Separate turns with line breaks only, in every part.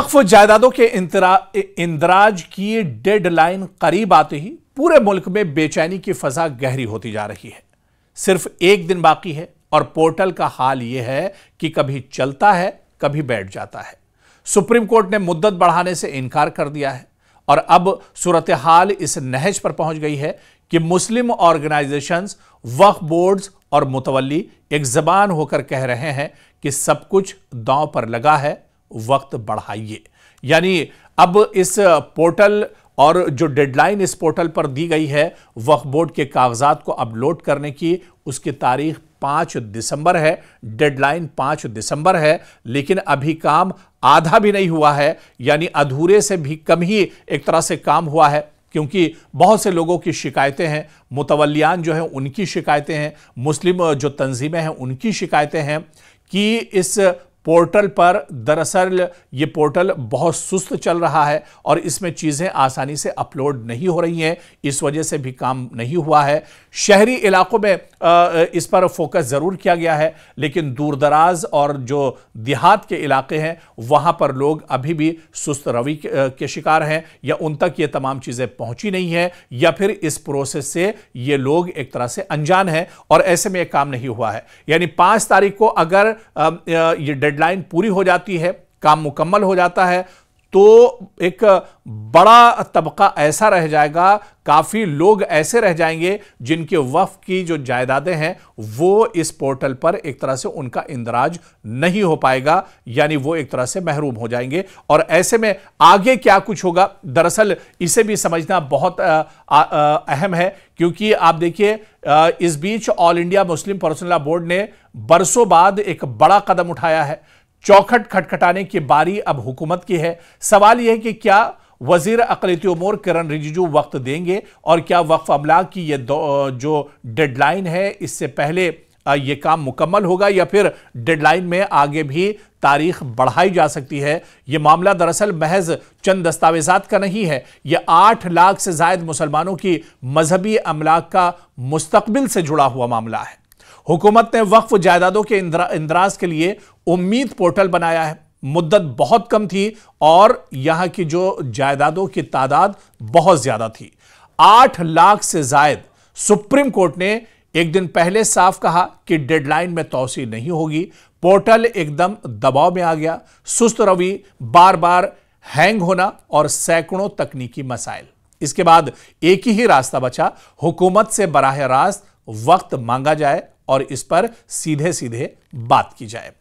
वक्फ जायदादों के इंदराज की डेडलाइन करीब आते ही पूरे मुल्क में बेचैनी की फजा गहरी होती जा रही है। सिर्फ एक दिन बाकी है और पोर्टल का हाल यह है कि कभी चलता है, कभी बैठ जाता है। सुप्रीम कोर्ट ने मुद्दत बढ़ाने से इनकार कर दिया है और अब सूरत हाल इस नहज पर पहुंच गई है कि मुस्लिम ऑर्गेनाइजेशंस, वक्फ बोर्ड्स और मुतवल्ली एक जबान होकर कह रहे हैं कि सब कुछ दांव पर लगा है, वक्त बढ़ाइए। यानी अब इस पोर्टल और जो डेडलाइन इस पोर्टल पर दी गई है वक्फ बोर्ड के कागजात को अपलोड करने की, उसकी तारीख 5 दिसंबर है। डेडलाइन 5 दिसंबर है, लेकिन अभी काम आधा भी नहीं हुआ है, यानी अधूरे से भी कम ही एक तरह से काम हुआ है, क्योंकि बहुत से लोगों की शिकायतें हैं, मुतवल्लियान जो हैं उनकी शिकायतें हैं, मुस्लिम जो तंजीमें हैं उनकी शिकायतें हैं कि इस पोर्टल पर दरअसल ये पोर्टल बहुत सुस्त चल रहा है और इसमें चीज़ें आसानी से अपलोड नहीं हो रही हैं, इस वजह से भी काम नहीं हुआ है। शहरी इलाकों में इस पर फोकस ज़रूर किया गया है, लेकिन दूरदराज और जो देहात के इलाके हैं वहाँ पर लोग अभी भी सुस्त रवि के शिकार हैं, या उन तक ये तमाम चीज़ें पहुँची नहीं हैं, या फिर इस प्रोसेस से ये लोग एक तरह से अनजान हैं और ऐसे में एक काम नहीं हुआ है। यानी 5 तारीख को अगर ये डेडलाइन पूरी हो जाती है, काम मुकम्मल हो जाता है, तो एक बड़ा तबका ऐसा रह जाएगा, काफी लोग ऐसे रह जाएंगे जिनके वक्फ की जो जायदादें हैं वो इस पोर्टल पर एक तरह से उनका इंदराज नहीं हो पाएगा, यानी वो एक तरह से महरूम हो जाएंगे। और ऐसे में आगे क्या कुछ होगा, दरअसल इसे भी समझना बहुत अहम है, क्योंकि आप देखिए इस बीच all India Muslim personal law board ने बरसों बाद एक बड़ा कदम उठाया है। चौखट खटखटाने की बारी अब हुकूमत की है। सवाल यह है कि क्या वजीर अक़लियती उमूर किरण रिजिजू वक्त देंगे और क्या वक्फ अमलाक की ये जो डेडलाइन है इससे पहले ये काम मुकम्मल होगा, या फिर डेडलाइन में आगे भी तारीख बढ़ाई जा सकती है। यह मामला दरअसल महज चंद दस्तावेजात का नहीं है, यह 8 लाख से ज्यादा मुसलमानों की मजहबी अमलाक का मुस्तकबिल से जुड़ा हुआ मामला है। हुकूमत ने वक्फ जायदादों के इंदराज के लिए उम्मीद पोर्टल बनाया है। मुद्दत बहुत कम थी और यहां की जो जायदादों की तादाद बहुत ज्यादा थी, 8 लाख से ज्यादा। सुप्रीम कोर्ट ने एक दिन पहले साफ कहा कि डेडलाइन में तौसी नहीं होगी। पोर्टल एकदम दबाव में आ गया। सुस्त रवि, बार बार हैंग होना और सैकड़ों तकनीकी मसाइल। इसके बाद एक ही रास्ता बचा, हुकूमत से बराह रास्त वक्त मांगा जाए और इस पर सीधे सीधे बात की जाए।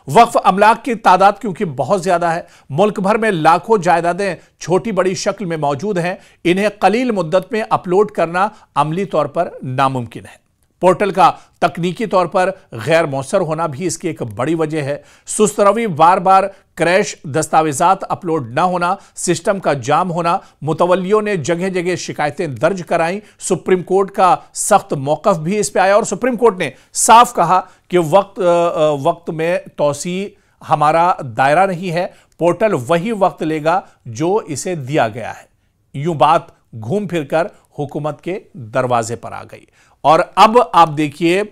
वक्फ अमलाक की तादाद क्योंकि बहुत ज्यादा है, मुल्क भर में लाखों जायदादें छोटी बड़ी शक्ल में मौजूद हैं, इन्हें कलील मुद्दत में अपलोड करना अमली तौर पर नामुमकिन है। पोर्टल का तकनीकी तौर पर गैर मौसर होना भी इसकी एक बड़ी वजह है। सुस्त रवि, बार बार क्रैश, दस्तावेजात अपलोड न होना, सिस्टम का जाम होना, मुतवल्लियों ने जगह जगह शिकायतें दर्ज कराई। सुप्रीम कोर्ट का सख्त मौकफ भी इस पे आया और सुप्रीम कोर्ट ने साफ कहा कि वक्त में तौसी हमारा दायरा नहीं है, पोर्टल वही वक्त लेगा जो इसे दिया गया है। यूं बात घूम फिरकर हुकूमत के दरवाजे पर आ गई और अब आप देखिए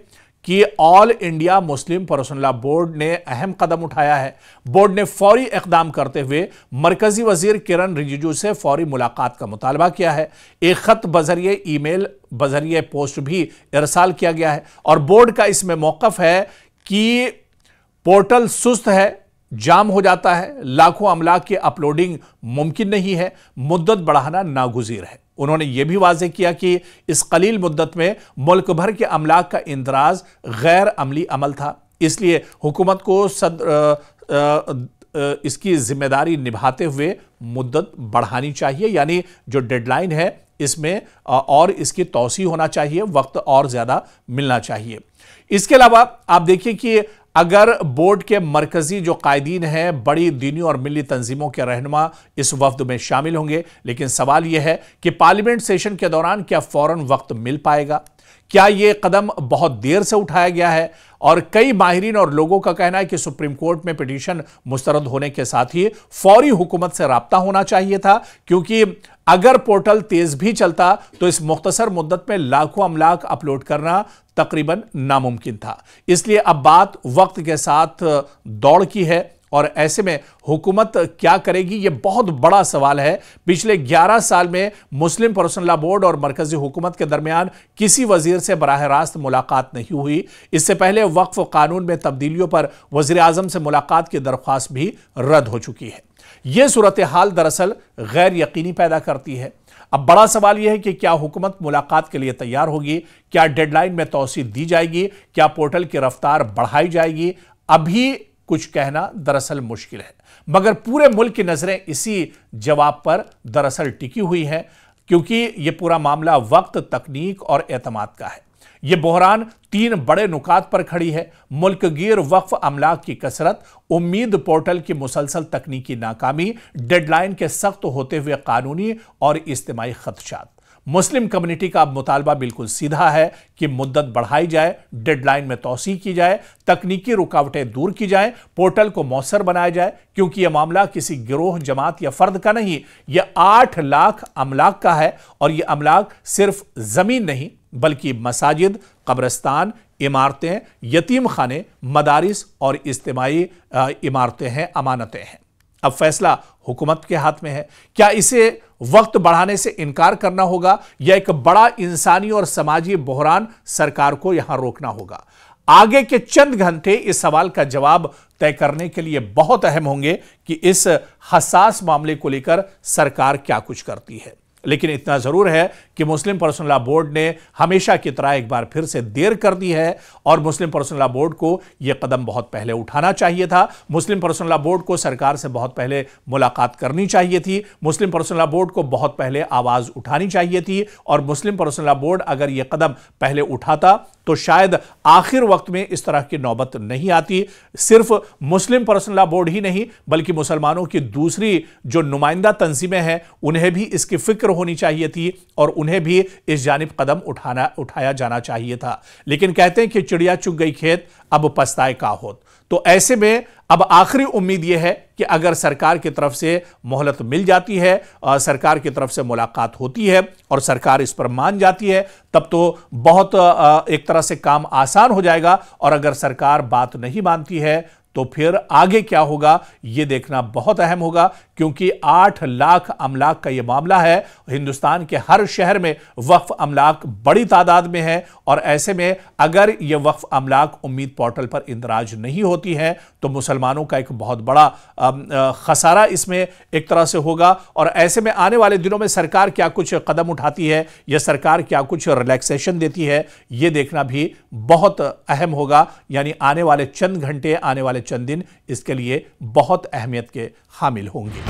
कि all India Muslim personal law board ने अहम कदम उठाया है। बोर्ड ने फौरी इकदाम करते हुए मरकजी वजीर किरण रिजिजू से फौरी मुलाकात का मुतालबा किया है। एक खत बजरिए ईमेल, बजरिए पोस्ट भी इरसाल किया गया है और बोर्ड का इसमें मौकफ है कि पोर्टल सुस्त है, जाम हो जाता है, लाखों अमलाक की अपलोडिंग मुमकिन नहीं है, मुद्दत बढ़ाना नागुज़ीर है। उन्होंने यह भी वाज़ेह किया कि इस कलील मुद्दत में मुल्क भर के अमलाक का इंदराज गैर अमली अमल था, इसलिए हुकूमत को इसकी जिम्मेदारी निभाते हुए मुद्दत बढ़ानी चाहिए, यानी जो डेडलाइन है इसमें और इसकी तौसी होना चाहिए, वक्त और ज़्यादा मिलना चाहिए। इसके अलावा आप देखिए कि अगर बोर्ड के मरकजी जो कायदीन हैं, बड़ी दीनी और मिली तंजीमों के रहनुमा इस वफ्द में शामिल होंगे, लेकिन सवाल यह है कि पार्लियामेंट सेशन के दौरान क्या फौरन वक्त मिल पाएगा? क्या यह कदम बहुत देर से उठाया गया है? और कई माहिरीन और लोगों का कहना है कि सुप्रीम कोर्ट में पिटीशन मुस्तरद होने के साथ ही फौरी हुकूमत से राब्ता होना चाहिए था, क्योंकि अगर पोर्टल तेज भी चलता तो इस मुख्तसर मुद्दत में लाखों अमलाक अपलोड करना तकरीबन नामुमकिन था। इसलिए अब बात वक्त के साथ दौड़ की है और ऐसे में हुकूमत क्या करेगी, यह बहुत बड़ा सवाल है। पिछले 11 साल में मुस्लिम पर्सनल लॉ बोर्ड और मरकजी हुकूमत के दरमियान किसी वजीर से बराह रास्त मुलाकात नहीं हुई। इससे पहले वक्फ कानून में तब्दीलियों पर वजीर आजम से मुलाकात की दरख्वास्त भी रद्द हो चुकी है। यह सूरत हाल दरअसल गैर यकीनी पैदा करती है। अब बड़ा सवाल यह है कि क्या हुकूमत मुलाकात के लिए तैयार होगी, क्या डेडलाइन में तौसी दी जाएगी, क्या पोर्टल की रफ्तार बढ़ाई जाएगी। अभी कुछ कहना दरअसल मुश्किल है, मगर पूरे मुल्क की नजरें इसी जवाब पर दरअसल टिकी हुई हैं, क्योंकि यह पूरा मामला वक्त, तकनीक और एतमाद का है। यह बहरान 3 बड़े नुकात पर खड़ी है: मुल्कगीर वक्फ अमलाक की कसरत, उम्मीद पोर्टल की मुसलसल तकनीकी नाकामी, डेडलाइन के सख्त होते हुए कानूनी और इज्तिमाई खदशात। मुस्लिम कम्युनिटी का अब मुतालबा बिल्कुल सीधा है कि मुद्दत बढ़ाई जाए, डेडलाइन में तौसी की जाए, तकनीकी रुकावटें दूर की जाए, पोर्टल को मौसर बनाया जाए, क्योंकि यह मामला किसी गिरोह, जमात या फर्द का नहीं, यह 8 लाख अमलाक का है। और यह अमलाक सिर्फ जमीन नहीं बल्कि मसाजिद, कब्रिस्तान, इमारतें, यतीम खाने, मदारिस और इज्तिमाई इमारतें हैं, अमानतें हैं। अब फैसला हुकूमत के हाथ में है। क्या इसे वक्त बढ़ाने से इनकार करना होगा या एक बड़ा इंसानी और समाजी बहरान सरकार को यहां रोकना होगा? आगे के चंद घंटे इस सवाल का जवाब तय करने के लिए बहुत अहम होंगे कि इस हसास मामले को लेकर सरकार क्या कुछ करती है। लेकिन इतना जरूर है कि मुस्लिम पर्सनल लॉ बोर्ड ने हमेशा की तरह एक बार फिर से देर कर दी है और मुस्लिम पर्सनल लॉ बोर्ड को यह कदम बहुत पहले उठाना चाहिए था। मुस्लिम पर्सनल लॉ बोर्ड को सरकार से बहुत पहले मुलाकात करनी चाहिए थी। मुस्लिम पर्सनल लॉ बोर्ड को बहुत पहले आवाज उठानी चाहिए थी। और मुस्लिम पर्सनल लॉ बोर्ड अगर यह कदम पहले उठाता तो शायद आखिर वक्त में इस तरह की नौबत नहीं आती। सिर्फ मुस्लिम पर्सनल लॉ बोर्ड ही नहीं बल्कि मुसलमानों की दूसरी जो नुमाइंदा तंजीमें हैं उन्हें भी इसकी फिक्र होनी चाहिए थी और उन्हें भी इस जानिब कदम उठाया जाना चाहिए था। लेकिन कहते हैं कि चिड़िया चुग गई खेत, अब पछताए का होत। तो ऐसे में अब आखिरी उम्मीद यह है कि अगर सरकार की तरफ से मोहलत मिल जाती है, सरकार की तरफ से मुलाकात होती है और सरकार इस पर मान जाती है, तब तो बहुत एक तरह से काम आसान हो जाएगा। और अगर सरकार बात नहीं मानती है तो फिर आगे क्या होगा यह देखना बहुत अहम होगा, क्योंकि 8 लाख अमलाक का यह मामला है। हिंदुस्तान के हर शहर में वक्फ अमलाक बड़ी तादाद में है और ऐसे में अगर यह वक्फ अमलाक उम्मीद पोर्टल पर इंदराज नहीं होती है तो मुसलमानों का एक बहुत बड़ा खसारा इसमें एक तरह से होगा। और ऐसे में आने वाले दिनों में सरकार क्या कुछ कदम उठाती है या सरकार क्या कुछ रिलैक्सेशन देती है, यह देखना भी बहुत अहम होगा। यानी आने वाले चंद घंटे, आने वाले चंद दिन इसके लिए बहुत अहमियत के हामिल होंगे।